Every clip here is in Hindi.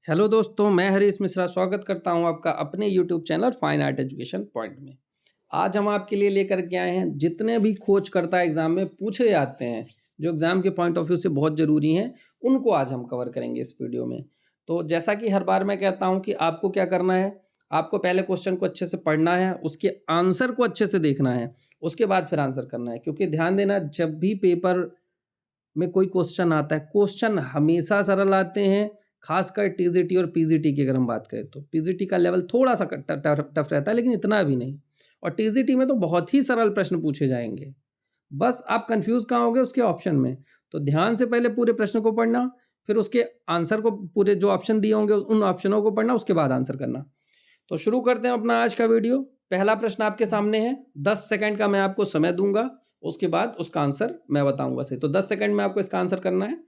हेलो दोस्तों, मैं हरीश मिश्रा स्वागत करता हूं आपका अपने YouTube channel fine art education point में। आज हम आपके लिए लेकर के आए हैं जितने भी खोजकर्ता एग्जाम में पूछे जाते हैं, जो एग्जाम के पॉइंट ऑफ व्यू से बहुत ज़रूरी हैं, उनको आज हम कवर करेंगे इस वीडियो में। तो जैसा कि हर बार मैं कहता हूँ कि आपको क्या करना है, आपको पहले क्वेश्चन को अच्छे से पढ़ना है, उसके आंसर को अच्छे से देखना है, उसके बाद फिर आंसर करना है। क्योंकि ध्यान देना, जब भी पेपर में कोई क्वेश्चन आता है, क्वेश्चन हमेशा सरल आते हैं। खासकर टीजीटी और पीजीटी की अगर हम बात करें तो पीजीटी का लेवल थोड़ा सा टफ रहता है, लेकिन इतना भी नहीं। और टीजीटी में तो बहुत ही सरल प्रश्न पूछे जाएंगे। बस आप कंफ्यूज कहाँ होगे उसके ऑप्शन में। तो ध्यान से पहले पूरे प्रश्न को पढ़ना, फिर उसके आंसर को, पूरे जो ऑप्शन दिए होंगे उन ऑप्शनों को पढ़ना, उसके बाद आंसर करना। तो शुरू करते हैं अपना आज का वीडियो। पहला प्रश्न आपके सामने है, 10 सेकंड का मैं आपको समय दूंगा, उसके बाद उसका आंसर मैं बताऊंगा से। तो 10 सेकंड में आपको इसका आंसर करना है।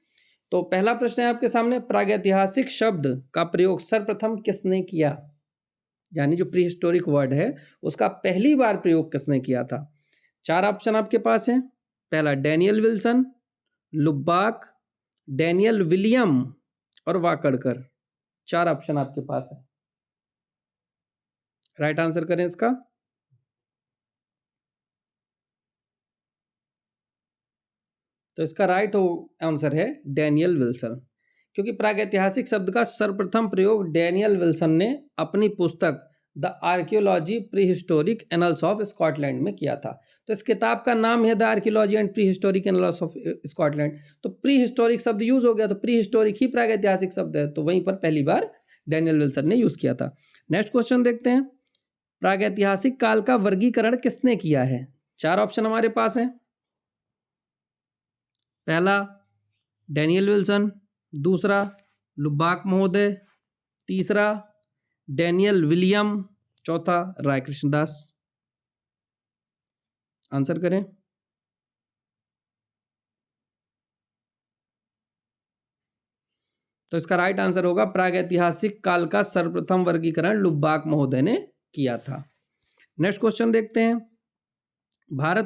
तो पहला प्रश्न है आपके सामने, प्रागैतिहासिक शब्द का प्रयोग सर्वप्रथम किसने किया? यानी जो प्री हिस्टोरिक वर्ड है उसका पहली बार प्रयोग किसने किया था? 4 ऑप्शन आपके पास हैं। पहला डैनियल विल्सन, लुब्बाक, डैनियल विलियम और वाकड़कर। 4 ऑप्शन आपके पास है। राइट आंसर करें इसका। तो इसका राइट आंसर है डैनियल विल्सन, क्योंकि प्रागैतिहासिक शब्द का सर्वप्रथम प्रयोग डैनियल विल्सन ने अपनी पुस्तक the archaeology pre historic annuls of Scotland में किया था। तो इस किताब का नाम है the archaeology and pre historic annuls of Scotland. तो प्री हिस्टोरिक शब्द यूज हो गया, तो प्री हिस्टोरिक ही प्रागैतिहासिक शब्द है, तो वहीं पर पहली बार डैनियल विल्सन ने यूज किया था। नेक्स्ट क्वेश्चन देखते हैं, प्रागैतिहासिक काल का वर्गीकरण किसने किया है? 4 ऑप्शन हमारे पास हैं। पहला डैनियल विल्सन, दूसरा लुब्बाक महोदय, तीसरा डैनियल विलियम, चौथा राय कृष्णदास। आंसर करें। तो इसका राइट आंसर होगा प्रागैतिहासिक काल का सर्वप्रथम वर्गीकरण लुब्बाक महोदय ने किया था। नेक्स्ट क्वेश्चन देखते हैं, भारत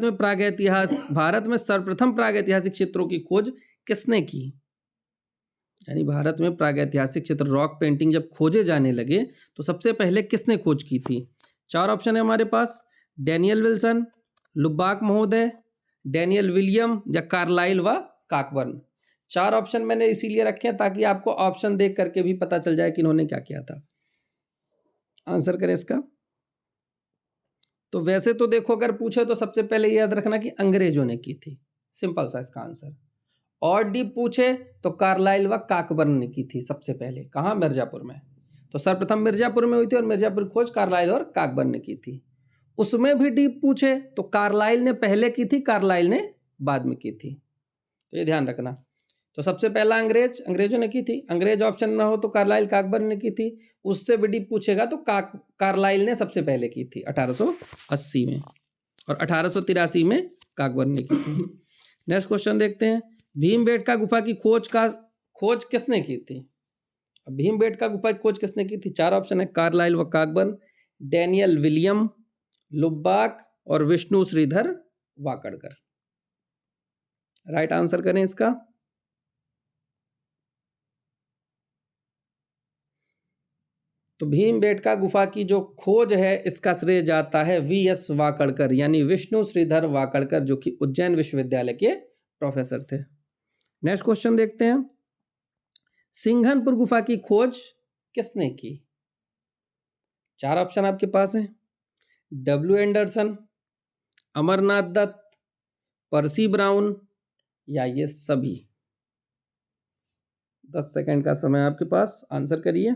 में सर्वप्रथम प्रागैतिहासिक चित्रों की खोज किसने की? यानी भारत में प्रागैतिहासिक चित्र, रॉक पेंटिंग जब खोजे जाने लगे तो सबसे पहले किसने खोज की थी? 4 ऑप्शन है हमारे पास। डैनियल विल्सन, लुब्बाक महोदय, डैनियल विलियम या कार्लाइल व काकबर्न। 4 ऑप्शन मैंने इसीलिए रखे हैं ताकि आपको ऑप्शन देख करके भी पता चल जाए कि इन्होंने क्या किया था। आंसर करें इसका। तो वैसे तो देखो, अगर पूछे तो सबसे पहले याद रखना कि अंग्रेजों ने की थी, सिंपल सा इसका आंसर। और डीप पूछे तो कार्लाइल व काकबर्न ने की थी सबसे पहले। कहाँ? मिर्जापुर में। तो सर्वप्रथम मिर्जापुर में हुई थी और मिर्जापुर खोज कार्लाइल और काकबर्न ने की थी। उसमें भी डीप पूछे तो कार्लाइल ने पहले की थी, कार्लाइल ने बाद में की थी। तो ये ध्यान रखना। तो सबसे पहला अंग्रेजों ने की थी। अंग्रेज ऑप्शन ना हो तो कार्लाइल काकबर्न ने की थी। उससे भी डीप पूछेगा तो कार्लाइल ने सबसे पहले की थी 1880 में, और 1883 में काकबर्न ने की थी। नेक्स्ट क्वेश्चन देखते हैं, भीमबेटका गुफा की खोज किसने की थी? भीमबेटका गुफा की खोज किसने की थी? 4 ऑप्शन है, कार्लाइल व काकबर्न, डैनियल विलियम, लुब्बाक और विष्णु श्रीधर वाकड़कर। राइट आंसर करें इसका। तो भीमबेटका गुफा की जो खोज है इसका श्रेय जाता है वीएस वाकड़कर, यानी विष्णु श्रीधर वाकड़कर, जो कि उज्जैन विश्वविद्यालय के प्रोफेसर थे। नेक्स्ट क्वेश्चन देखते हैं, सिंघनपुर गुफा की खोज किसने की? 4 ऑप्शन आपके पास हैं। W Anderson, Amarnath Dutt, Percy Brown या ये सभी। 10 सेकंड का समय आपके पास, आंसर करिए।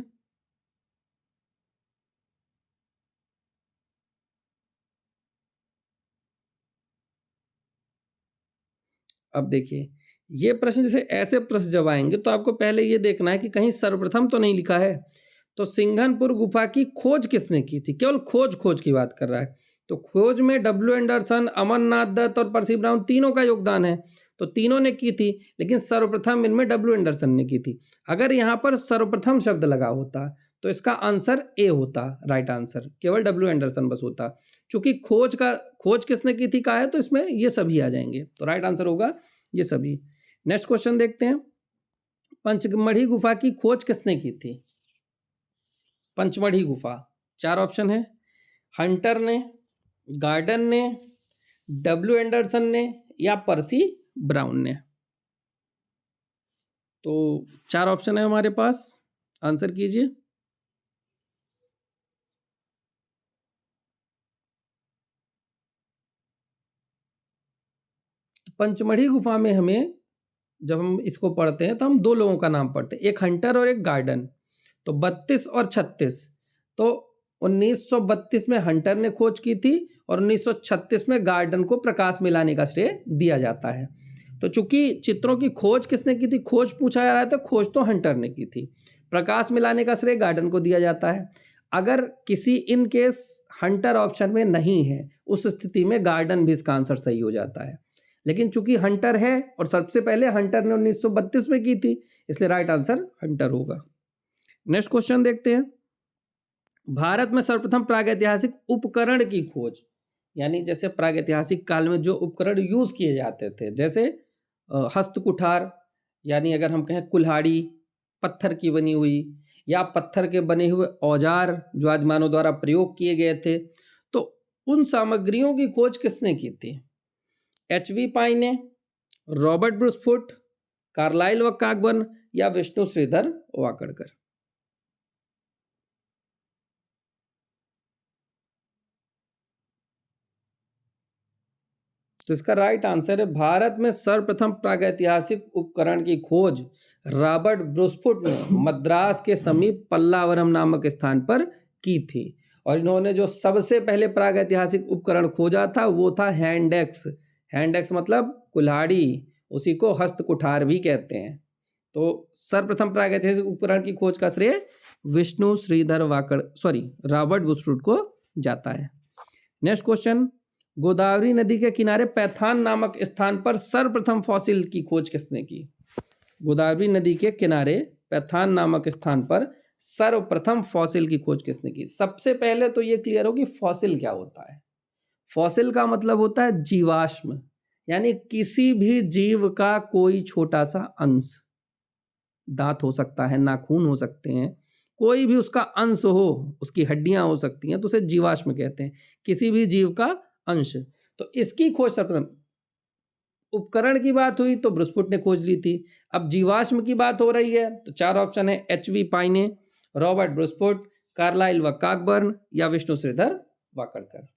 अब देखिए, ये प्रश्न जैसे ऐसे प्रश्न जब आएंगे तो आपको पहले ये देखना है कि कहीं सर्वप्रथम तो नहीं लिखा है। तो सिंघनपुर गुफा की खोज किसने की थी? केवल खोज की बात कर रहा है। तो खोज में डब्ल्यू एंडरसन, अमरनाथ दत्त और पर्सी ब्राउन तीनों का योगदान है। तो तीनों ने की थी, लेकिन सर्वप्रथम इनमें डब्ल्यू एंडरसन ने की थी। अगर यहाँ पर सर्वप्रथम शब्द लगा होता तो इसका आंसर ए होता, राइट आंसर। केवल डब्ल्यू एंडरसन बस होता। चूंकि खोज किसने की थी कहा है, तो इसमें ये सभी आ जाएंगे। तो राइट आंसर होगा ये सभी। नेक्स्ट क्वेश्चन देखते हैं, पंचमढ़ी गुफा की खोज किसने की थी? पंचमढ़ी गुफा। 4 ऑप्शन है, हंटर ने, गार्डन ने, डब्ल्यू एंडरसन ने या पर्सी ब्राउन ने। तो 4 ऑप्शन है हमारे पास, आंसर कीजिए। पंचमढ़ी गुफा में हमें, जब हम इसको पढ़ते हैं तो हम 2 लोगों का नाम पढ़ते हैं, एक हंटर और एक गार्डन। तो 32 और 36, तो 1932 में हंटर ने खोज की थी और 1936 में गार्डन को प्रकाश में लाने का श्रेय दिया जाता है। तो चूंकि चित्रों की खोज किसने की थी, खोज पूछा जा रहा है, तो खोज तो हंटर ने की थी, प्रकाश में लाने का श्रेय गार्डन को दिया जाता है। अगर किसी इन केस हंटर ऑप्शन में नहीं है, उस स्थिति में गार्डन भी इसका आंसर सही हो जाता है। लेकिन चूंकि हंटर है और सबसे पहले हंटर ने 1932 में की थी, इसलिए राइट आंसर हंटर होगा। नेक्स्ट क्वेश्चन देखते हैं। भारत में सर्वप्रथम प्रागैतिहासिक उपकरण की खोज, यानी जैसे प्रागैतिहासिक काल में जो उपकरण यूज किए जाते थे, जैसे हस्त कुठार, यानी अगर हम कहें कुल्हाड़ी, पत्थर की बनी हुई या पत्थर के बने हुए औजार जो आज मानव द्वारा प्रयोग किए गए थे, तो उन सामग्रियों की खोज किसने की थी? एच.वी. पाइने, रॉबर्ट ब्रूसफुट, कार्लाइल व काकबर्न या विष्णु श्रीधर वाकड़कर। तो इसका राइट आंसर है, भारत में सर्वप्रथम प्रागैतिहासिक उपकरण की खोज रॉबर्ट ब्रूसफुट ने मद्रास के समीप पल्लावरम नामक स्थान पर की थी। और इन्होंने जो सबसे पहले प्रागैतिहासिक उपकरण खोजा था वो था हैंड एक्स। हैंड एक्स मतलब कुल्हाड़ी, उसी को हस्त कुठार भी कहते हैं। तो सर्वप्रथम प्रागैतिहासिक उपकरण की खोज का श्रेय विष्णु श्रीधर रॉबर्ट ब्रूसफुट को जाता है। नेक्स्ट क्वेश्चन, गोदावरी नदी के किनारे पैथान नामक स्थान पर सर्वप्रथम फॉसिल की खोज किसने की? गोदावरी नदी के किनारे पैथान नामक स्थान पर सर्वप्रथम फॉसिल की खोज किसने की? सबसे पहले तो ये क्लियर हो कि फॉसिल क्या होता है। फॉसिल का मतलब होता है जीवाश्म, यानी किसी भी जीव का कोई छोटा सा अंश, दांत हो सकता है, नाखून हो सकते हैं, कोई भी उसका अंश हो, उसकी हड्डियां हो सकती हैं, तो उसे जीवाश्म कहते हैं, किसी भी जीव का अंश। तो इसकी खोज सर्वप्रथम, उपकरण की बात हुई तो ब्रूसफुट ने खोज ली थी, अब जीवाश्म की बात हो रही है तो 4 ऑप्शन है, एच.वी. पाइने, रॉबर्ट ब्रूसफुट, कार्लाइल व काकबर्न या विष्णु श्रीधर वाकड़कर।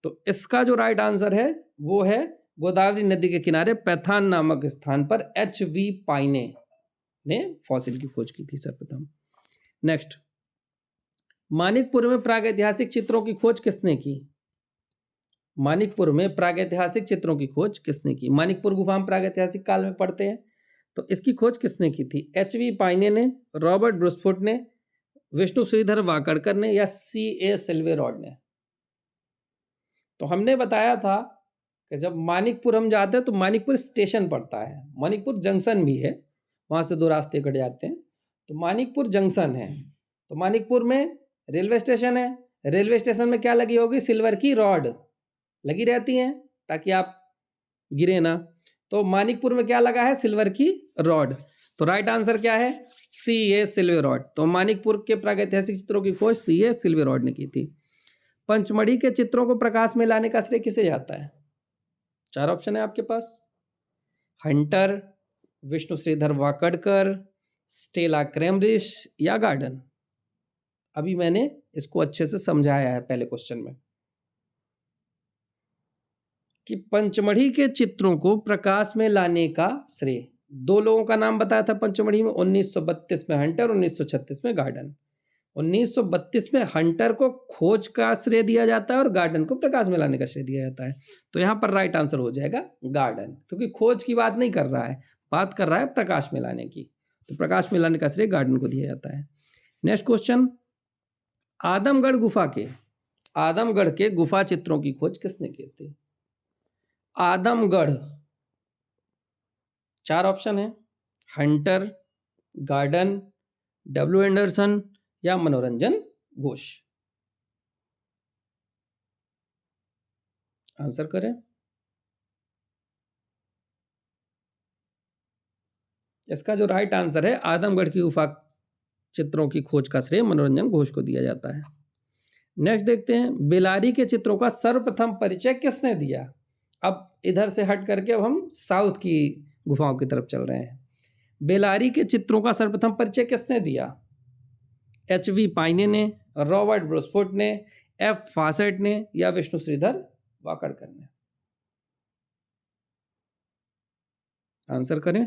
तो इसका जो राइट आंसर है वो है गोदावरी नदी के किनारे पैथान नामक स्थान पर एच.वी. पाइने ने फॉसिल की खोज की थी सर्वप्रथम। नेक्स्ट, मानिकपुर में प्रागैतिहासिक चित्रों की खोज किसने की? मानिकपुर में प्रागैतिहासिक चित्रों की खोज किसने की? मानिकपुर गुफा हम प्रागैतिहासिक काल में पढ़ते हैं, तो इसकी खोज किसने की थी? एच.वी. पाइने ने, रॉबर्ट ब्रूसफुट ने, विष्णु श्रीधर वाकड़कर ने या C.A. सिल्वेरॉड ने। तो हमने बताया था कि जब मानिकपुर हम जाते हैं तो मानिकपुर स्टेशन पड़ता है, मानिकपुर जंक्शन भी है, वहां से 2 रास्ते कट जाते हैं, तो मानिकपुर जंक्शन है। तो मानिकपुर में रेलवे स्टेशन है, रेलवे स्टेशन में क्या लगी होगी? सिल्वर की रॉड लगी रहती हैं ताकि आप गिरे ना। तो मानिकपुर में क्या लगा है? सिल्वर की रॉड। तो राइट आंसर क्या है? C.A. सिल्वेरॉड। तो मानिकपुर के प्रागैतिहासिक चित्रों की खोज C.A. सिल्वेरॉड ने की थी। पंचमढ़ी के चित्रों को प्रकाश में लाने का श्रेय किसे जाता है? 4 ऑप्शन है आपके पास, हंटर, विष्णु श्रीधर वाकड़कर, स्टेला क्रैमरिश या गार्डन। अभी मैंने इसको अच्छे से समझाया है पहले क्वेश्चन में कि पंचमढ़ी के चित्रों को प्रकाश में लाने का श्रेय 2 लोगों का नाम बताया था पंचमढ़ी में, 1932 में हंटर, 1936 में गार्डन। 1932 में हंटर को खोज का श्रेय दिया जाता है और गार्डन को प्रकाश में लाने का श्रेय दिया जाता है। तो यहाँ पर राइट आंसर हो जाएगा गार्डन, क्योंकि खोज की बात नहीं कर रहा है, बात कर रहा है प्रकाश में लाने की, तो प्रकाश में लाने का श्रेय गार्डन को दिया जाता है। नेक्स्ट क्वेश्चन, आदमगढ़ के गुफा चित्रों की खोज किसने की थी? आदमगढ़, 4 ऑप्शन है, हंटर, गार्डन, डब्ल्यू एंडरसन या मनोरंजन घोष। आंसर करें। इसका जो राइट आंसर है, आदमगढ़ की गुफा चित्रों की खोज का श्रेय मनोरंजन घोष को दिया जाता है। नेक्स्ट देखते हैं, बेलारी के चित्रों का सर्वप्रथम परिचय किसने दिया। अब इधर से हट करके अब हम साउथ की गुफाओं की तरफ चल रहे हैं। बेलारी के चित्रों का सर्वप्रथम परिचय किसने दिया? एच.वी. पाइने ने, रॉबर्ट ब्रुसफुट ने, एफ. फॉसेट ने या विष्णु श्रीधर वाकड़कर ने? आंसर करें।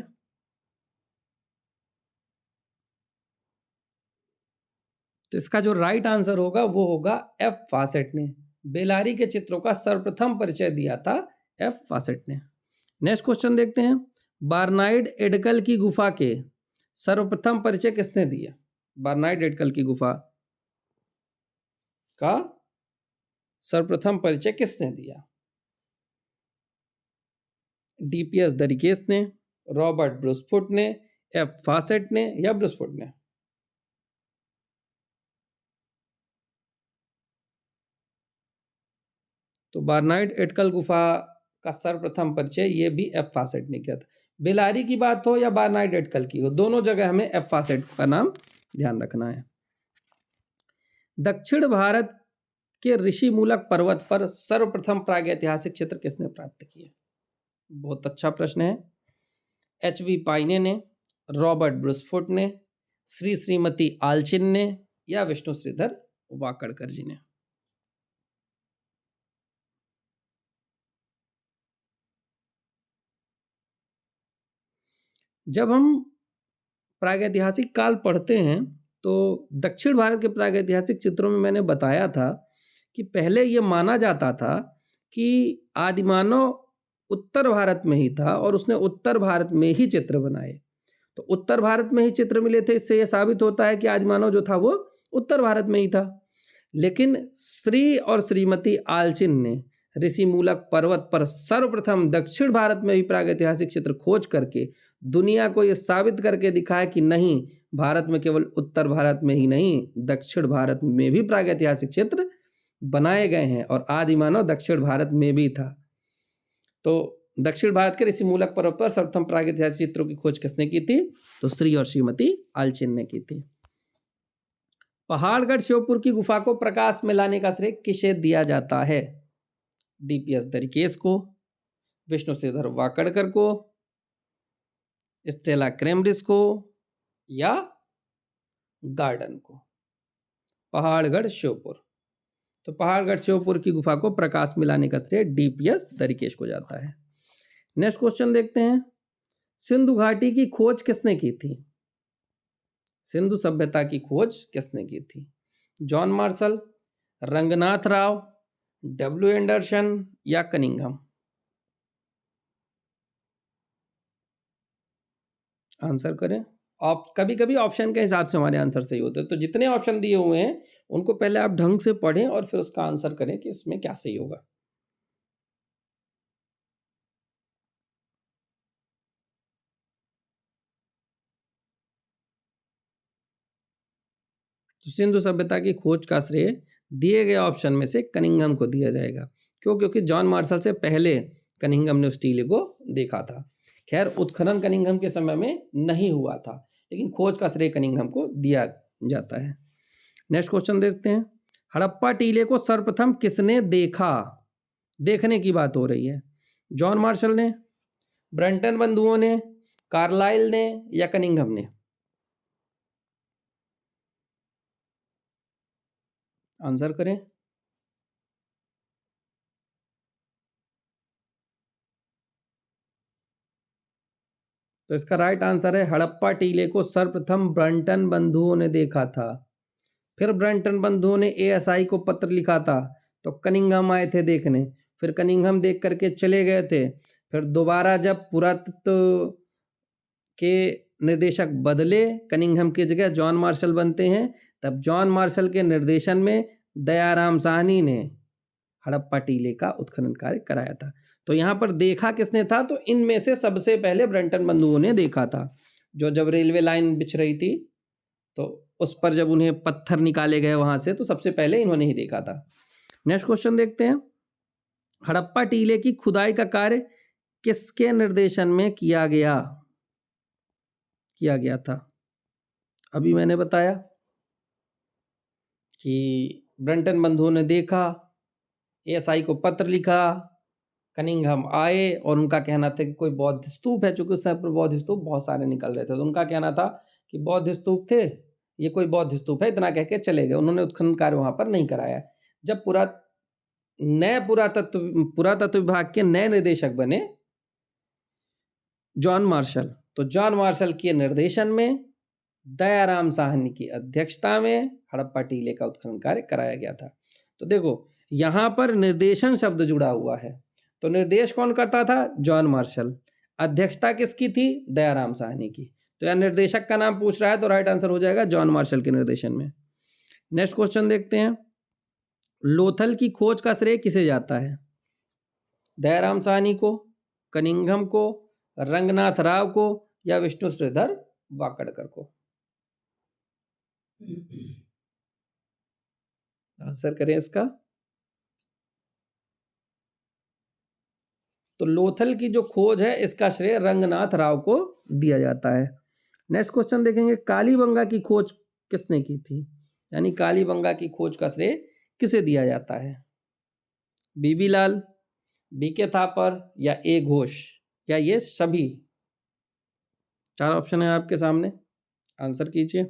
तो इसका जो राइट आंसर होगा वो होगा एफ. फॉसेट ने। बेलारी के चित्रों का सर्वप्रथम परिचय दिया था एफ. फॉसेट ने। नेक्स्ट क्वेश्चन देखते हैं, बार्नाइड एडकल की गुफा के सर्वप्रथम परिचय किसने दिया? बार्नाइड एडकल की गुफा का सर्वप्रथम परिचय किसने दिया? डीपीएस दरिकेस ने, रॉबर्ट ब्रुसफुट ने, एफ. फॉसेट ने या ब्रुसफुट ने? तो बार्नाइड एडकल गुफा का सर्वप्रथम परिचय ये भी एफ. फॉसेट ने किया था। बेलारी की बात हो या बार्नाइड एडकल की हो, दोनों जगह हमें एफ. फॉसेट का नाम ध्यान रखना है। दक्षिण भारत के ऋषिमूलक पर्वत पर सर्वप्रथम प्रागैतिहासिक चित्र किसने प्राप्त किए? बहुत अच्छा प्रश्न है। एच.वी. पाइने ने, रॉबर्ट ब्रुसफुट ने, श्रीमती आलचिन ने या विष्णु श्रीधर वाकड़कर जी ने? जब हम प्रागैतिहासिक काल पढ़ते हैं तो दक्षिण भारत के प्रागैतिहासिक चित्रों में मैंने बताया था कि पहले ये माना जाता था कि आदिमानव उत्तर भारत में ही था और उसने उत्तर भारत में ही चित्र बनाए। तो उत्तर भारत में ही चित्र मिले थे, इससे यह साबित होता है कि आदिमानव जो था वो उत्तर भारत में ही था। लेकिन श्री और श्रीमती आलचिन ने ऋषिमूलक पर्वत पर सर्वप्रथम दक्षिण भारत में भी प्रागैतिहासिक चित्र खोज करके दुनिया को यह साबित करके दिखाया कि नहीं, भारत में केवल उत्तर भारत में ही नहीं, दक्षिण भारत में भी प्रागैतिहासिक चित्र बनाए गए हैं और आदिमानव दक्षिण भारत में भी था। तो दक्षिण भारत के ऋषिमूलक पर्वत पर सर्वप्रथम प्रागैतिहासिक चित्रों की खोज किसने की थी? तो श्री और श्रीमती आलचिन ने की थी। पहाड़गढ़ श्योपुर की गुफा को प्रकाश में लाने का श्रेय किसे दिया जाता है? डीपीएस दरिकेस को, विष्णु श्रीधर वाकड़कर को, स्टेला क्रेमरिस को या गार्डन को? पहाड़गढ़ श्योपुर। तो पहाड़गढ़ श्योपुर की गुफा को प्रकाश में लाने का श्रेय डीपीएस दरिकेश को जाता है। नेक्स्ट क्वेश्चन देखते हैं, सिंधु घाटी की खोज किसने की थी? सिंधु सभ्यता की खोज किसने की थी? John Marshall, Ranganath Rao, W Anderson या कनिंघम? आंसर करें। आप कभी कभी ऑप्शन के हिसाब से हमारे आंसर सही होते हैं, तो जितने ऑप्शन दिए हुए हैं उनको पहले आप ढंग से पढ़ें और फिर उसका आंसर करें कि इसमें क्या सही होगा। तो सिंधु सभ्यता की खोज का श्रेय दिए गए ऑप्शन में से कनिंघम को दिया जाएगा। क्यों? क्योंकि जॉन मार्शल से पहले कनिंघम ने उस टीले को देखा था। खैर, उत्खनन कनिंघम के समय में नहीं हुआ था, लेकिन खोज का श्रेय कनिंघम को दिया जाता है। नेक्स्ट क्वेश्चन देखते हैं, हड़प्पा टीले को सर्वप्रथम किसने देखा? देखने की बात हो रही है। जॉन मार्शल ने, ब्रंटन बंधुओं ने, कार्लाइल ने या कनिंघम ने? आंसर करें। तो इसका राइट आंसर है, हड़प्पा टीले को सर्वप्रथम ब्रंटन बंधुओं ने देखा था। फिर ब्रंटन बंधुओं ने एएसआई को पत्र लिखा था, तो कनिंघम आए थे देखने। फिर कनिंघम देख करके चले गए थे। फिर दोबारा जब पुरातत्व के निर्देशक बदले, कनिंघम की जगह जॉन मार्शल बनते हैं, तब जॉन मार्शल के निर्देशन में दयाराम साहनी ने हड़प्पा टीले का उत्खनन कार्य कराया था। तो यहाँ पर देखा किसने था? तो इनमें से सबसे पहले ब्रंटन बंधुओं ने देखा था। जो जब रेलवे लाइन बिछ रही थी तो उस पर जब उन्हें पत्थर निकाले गए वहां से, तो सबसे पहले इन्होंने ही देखा था। नेक्स्ट क्वेश्चन देखते हैं, हड़प्पा टीले की खुदाई का कार्य किसके निर्देशन में किया गया था? अभी मैंने बताया कि ब्रंटन बंधुओं ने देखा, एएसआई को पत्र लिखा, कनिंघम आए और उनका कहना था कि कोई बौद्ध स्तूप है, चूंकि उस समय पर बौद्ध स्तूप बहुत सारे निकल रहे थे, तो उनका कहना था कि बौद्ध स्तूप थे, ये कोई बौद्ध स्तूप है, इतना कह के चले गए। उन्होंने उत्खनन कार्य वहां पर नहीं कराया। जब पुरातत्व विभाग के नए निदेशक बने जॉन मार्शल, तो जॉन मार्शल के निर्देशन में दयाराम साहनी की अध्यक्षता में हड़प्पा टीले का उत्खनन कार्य कराया गया था। तो देखो यहां पर निर्देशन शब्द जुड़ा हुआ है, तो निर्देश कौन करता था? John Marshall. अध्यक्षता किसकी थी? दयाराम साहनी की। तो यह निर्देशक का नाम पूछ रहा है, तो राइट आंसर हो जाएगा जॉन मार्शल के निर्देशन में। नेक्स्ट क्वेश्चन देखते हैं, लोथल की खोज का श्रेय किसे जाता है? दयाराम साहनी को, कनिंघम को, रंगनाथ राव को, या विष्णु श्रीधर वाकड़कर को? आंसर करें इसका। तो लोथल की जो खोज है इसका श्रेय रंगनाथ राव को दिया जाता है। नेक्स्ट क्वेश्चन देखेंगे, कालीबंगा की खोज किसने की थी? यानी कालीबंगा की खोज का श्रेय किसे दिया जाता है? बीबी लाल, बीके थापर, या ए घोष, या ये सभी? चार ऑप्शन है आपके सामने, आंसर कीजिए।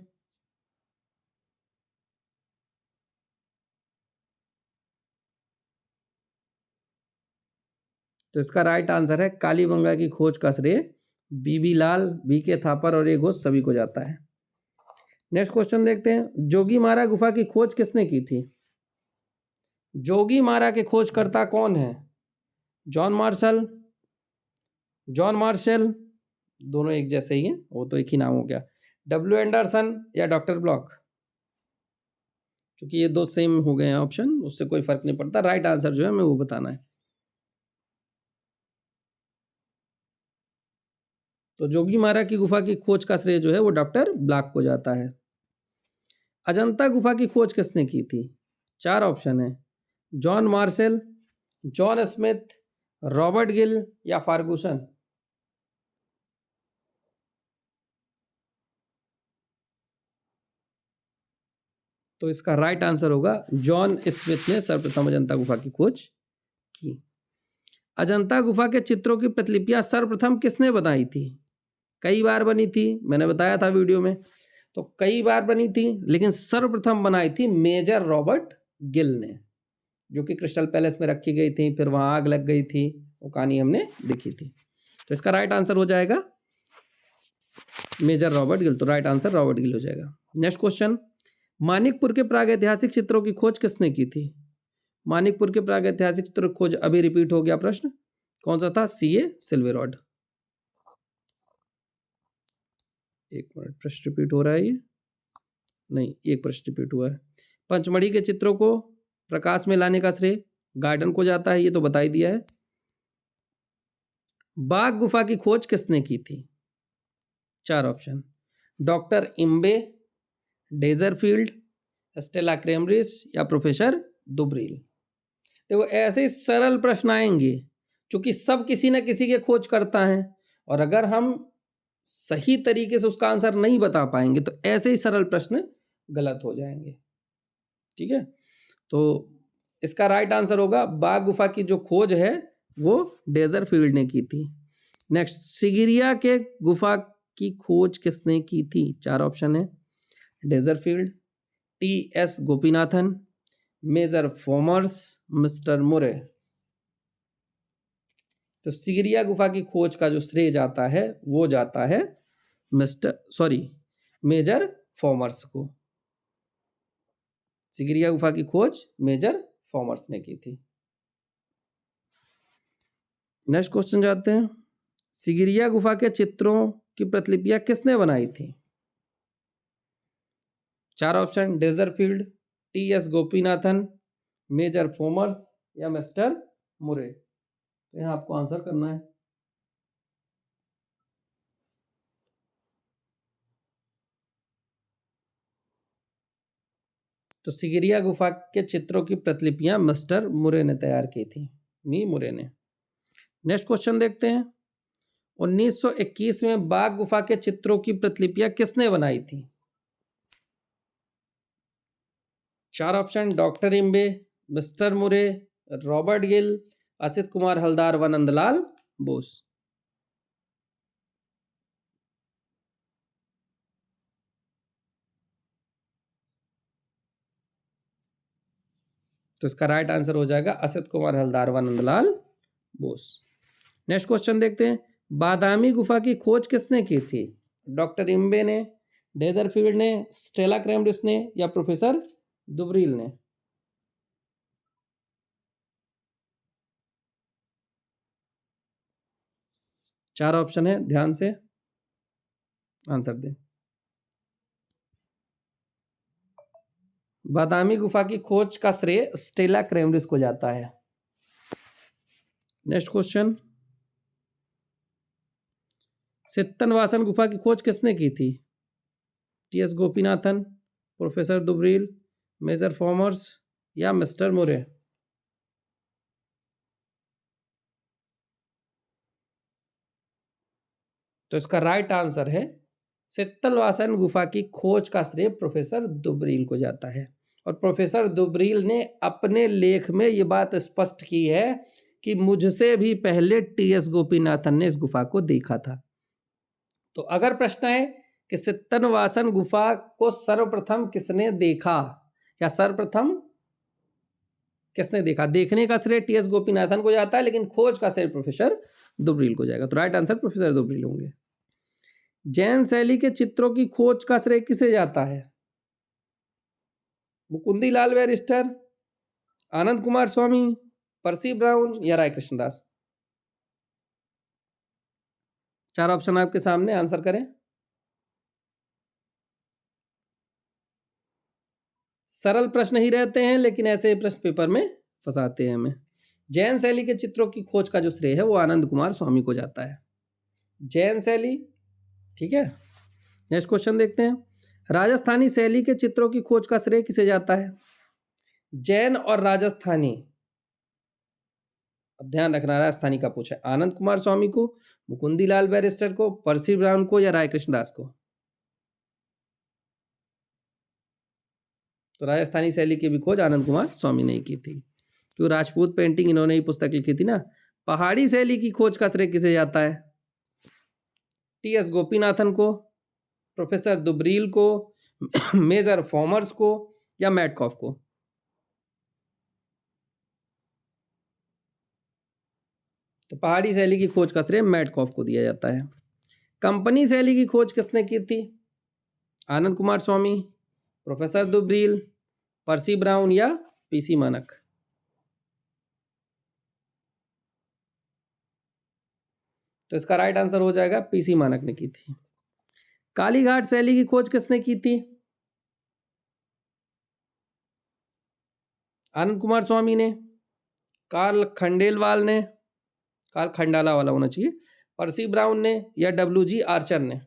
तो इसका राइट आंसर है कालीबंगा की खोज का श्रेय बीबी लाल, बीके थापर और ए घोष सभी को जाता है। नेक्स्ट क्वेश्चन देखते हैं, जोगीमारा गुफा की खोज किसने की थी? जोगीमारा के खोजकर्ता कौन है? जॉन मार्शल, दोनों एक जैसे ही हैं, वो तो एक ही नाम हो गया। डब्ल्यू एंडरसन या डॉक्टर ब्लॉक? क्योंकि ये दो सेम हो गए हैं ऑप्शन, उससे कोई फर्क नहीं पड़ता, राइट आंसर जो है हमें वो बताना है। तो जोगीमारा की गुफा की खोज का श्रेय जो है वो डॉक्टर ब्लॉक को जाता है। अजंता गुफा की खोज किसने की थी? चार ऑप्शन है, John Marshall, John Smith, Robert Gill, या फार्गूसन? तो इसका राइट आंसर होगा जॉन स्मिथ ने सर्वप्रथम अजंता गुफा की खोज की। अजंता गुफा के चित्रों की प्रतिलिपियां सर्वप्रथम किसने बनाई थी? कई बार बनी थी, मैंने बताया था वीडियो में, तो कई बार बनी थी, लेकिन सर्वप्रथम बनाई थी मेजर रॉबर्ट गिल ने, जो कि क्रिस्टल पैलेस में रखी गई थी, फिर वहां आग लग गई थी, वो कहानी हमने देखी थी। तो इसका राइट आंसर हो जाएगा मेजर रॉबर्ट गिल, तो राइट आंसर रॉबर्ट गिल हो जाएगा। नेक्स्ट क्वेश्चन, मानिकपुर के प्रागैतिहासिक चित्रों की खोज किसने की थी? मानिकपुर के प्रागैतिहासिक चित्रों की खोज, अभी रिपीट हो गया प्रश्न, कौन सा था? सीए सिल्वेरॉड। एक मिनट, प्रश्न रिपीट हो रहा है, ये नहीं, एक प्रश्न रिपीट हुआ है। पंचमढ़ी के चित्रों को प्रकाश में लाने का श्रेय गार्डन को जाता है, ये तो बता ही दिया है। बाघ गुफा की खोज किसने की थी? चार ऑप्शन, डॉक्टर इम्बे, डेजरफील्ड, स्टेला क्रेमरिस, या प्रोफेसर दुबरील? देखो ऐसे सरल प्रश्न आएंगे, क्योंकि सब किसी न किसी के खोज करता है, और अगर हम सही तरीके से उसका आंसर नहीं बता पाएंगे तो ऐसे ही सरल प्रश्न गलत हो जाएंगे। ठीक है, तो इसका राइट आंसर होगा बाघ गुफा की जो खोज है वो डेजरफील्ड ने की थी। नेक्स्ट, सिगिरिया के गुफा की खोज किसने की थी? चार ऑप्शन है, Desarfield, T S Gopinathan, major Formers, mister Murray? तो सिगिरिया गुफा की खोज का जो श्रेय जाता है वो जाता है मेजर फॉमर्स को। सिगिरिया गुफा की खोज मेजर फॉमर्स ने की थी। नेक्स्ट क्वेश्चन जाते हैं, सिगिरिया गुफा के चित्रों की प्रतिलिपियां किसने बनाई थी? चार option, Desarfield, T S Gopinathan, major Formers, या मिस्टर मुरे? तो यहाँ आपको आंसर करना है। तो सिगिरिया गुफा के चित्रों की प्रतिलिपियां मिस्टर मुरे ने तैयार की थी, मी मुरे ने। नेक्स्ट क्वेश्चन देखते हैं, 1921 में बाघ गुफा के चित्रों की प्रतिलिपियां किसने बनाई थी? चार ऑप्शन: डॉक्टर इम्बे, मिस्टर मुरे, रॉबर्ट गिल, असित कुमार हलदार व नंदलाल बोस। तो इसका राइट आंसर हो जाएगा असित कुमार हलदार व नंदलाल बोस। नेक्स्ट क्वेश्चन देखते हैं। बादामी गुफा की खोज किसने की थी? डॉक्टर इम्बे ने, डेजरफील्ड ने, स्टेला क्रेमरिस ने या प्रोफेसर दुबरील ने? चार ऑप्शन है, ध्यान से आंसर दें। बादामी गुफा की खोज का श्रेय स्टेला क्रेमरिस को जाता है। Next question. सित्तनवासन गुफा की खोज किसने की थी? T S. Gopinathan, professor Dubreuil, major Formers या मिस्टर मुरे? तो इसका राइट आंसर है सित्तलवासन गुफा की खोज का श्रेय प्रोफेसर दुबरील को जाता है। और प्रोफेसर दुबरील ने अपने लेख में ये बात स्पष्ट की है कि मुझसे भी पहले टी.एस. गोपीनाथन ने इस गुफा को देखा था। तो अगर प्रश्न है कि सित्तनवासन गुफा को सर्वप्रथम किसने देखा या सर्वप्रथम किसने देखा, देखने का श्रेय टी.एस. गोपीनाथन को जाता है, लेकिन खोज का श्रेय प्रोफेसर दुबरील को जाएगा। तो राइट आंसर प्रोफेसर दुबरील होंगे। जैन शैली के चित्रों की खोज का श्रेय किसे जाता है? मुकुंदी लाल बैरिस्टर, आनंद कुमार स्वामी, पर्सी ब्राउन या राय कृष्णदास? चार ऑप्शन आपके सामने, आंसर करें। सरल प्रश्न ही रहते हैं, लेकिन ऐसे प्रश्न पेपर में फंसाते हैं हमें। जैन शैली के चित्रों की खोज का जो श्रेय है वो आनंद कुमार स्वामी को जाता है। जैन शैली, ठीक है। नेक्स्ट क्वेश्चन देखते हैं। राजस्थानी शैली के चित्रों की खोज का श्रेय किसे जाता है? जैन और राजस्थानी, अब ध्यान रखना, राजस्थानी का पूछा है। आनंद कुमार स्वामी को, मुकुंदी लाल बैरिस्टर को, पर्सी ब्राउन को या राय कृष्णदास को? तो राजस्थानी शैली की भी खोज आनंद कुमार स्वामी ने की थी, जो राजपूत पेंटिंग इन्होंने ही पुस्तक लिखी थी ना। पहाड़ी शैली की खोज का श्रेय किसे जाता है? टी.एस. गोपीनाथन को, प्रोफेसर दुबरील को, मेजर फॉर्मर्स को या मैटकॉफ को? तो पहाड़ी शैली की खोज का श्रेय मैटकॉफ को दिया जाता है। कंपनी शैली की खोज किसने की थी? आनंद कुमार स्वामी, प्रोफेसर दुबरील, पर्सी ब्राउन या पीसी मानक? तो इसका राइट आंसर हो जाएगा पीसी मानक ने की थी। कालीघाट शैली की खोज किसने की थी? आनंद कुमार स्वामी ने, कार्ल खंडेलवाल ने, कार्ल खंडाला वाला होना चाहिए, पर्सी ब्राउन ने या डब्ल्यू.जी. आर्चर ने?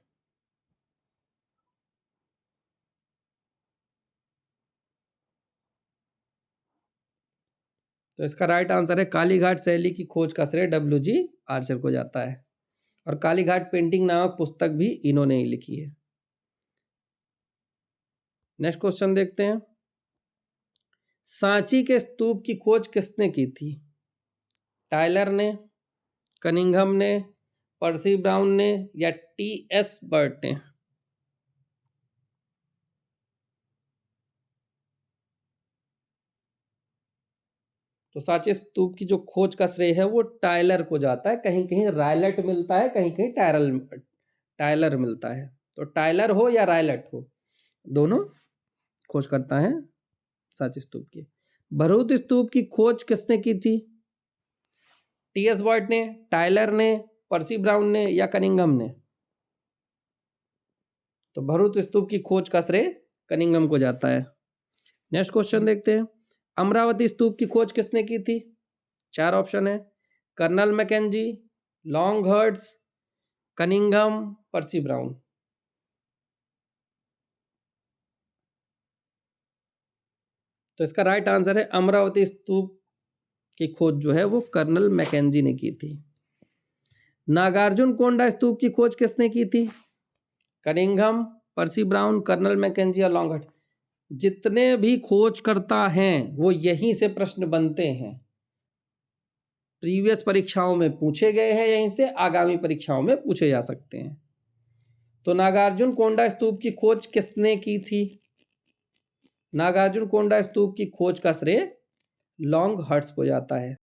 तो इसका राइट आंसर है कालीघाट शैली की खोज का श्रेय डब्ल्यू.जी. आर्चर को जाता है। और कालीघाट पेंटिंग नामक पुस्तक भी इन्होंने ही लिखी है। नेक्स्ट क्वेश्चन देखते हैं। सांची के स्तूप की खोज किसने की थी? टायलर ने, कनिंघम ने, पर्सी ब्राउन ने या टी.एस. बर्ट ने? तो सांची स्तूप की जो खोज का श्रेय है वो टायलर को जाता है। कहीं कहीं रायलट मिलता है, कहीं कहीं टायलर मिलता है। तो टायलर हो या रायलट हो, दोनों खोज करता है सांची स्तूप की। भरूच स्तूप की खोज किसने की थी? टी.एस. बर्ट ने, टायलर ने, पर्सी ब्राउन ने या कनिंघम ने? तो भरूच स्तूप की खोज का श्रेय कनिंघम को जाता है। नेक्स्ट क्वेश्चन देखते हैं। अमरावती स्तूप की खोज किसने की थी? चार ऑप्शन है। Colonel Mackenzie, Longhursts, Cunningham, Percy Brown? तो इसका राइट आंसर है अमरावती स्तूप की खोज जो है वो कर्नल मैकेंजी ने की थी। नागार्जुन कोंडा स्तूप की खोज किसने की थी? Cunningham, Percy Brown, colonel Mackenzie या लॉन्गहर्ट्स? जितने भी खोजकर्ता हैं वो यहीं से प्रश्न बनते हैं, प्रीवियस परीक्षाओं में पूछे गए हैं यहीं से, आगामी परीक्षाओं में पूछे जा सकते हैं। तो नागार्जुन कोंडा स्तूप की खोज किसने की थी? नागार्जुन कोंडा स्तूप की खोज का श्रेय लॉन्ग हट्स को जाता है।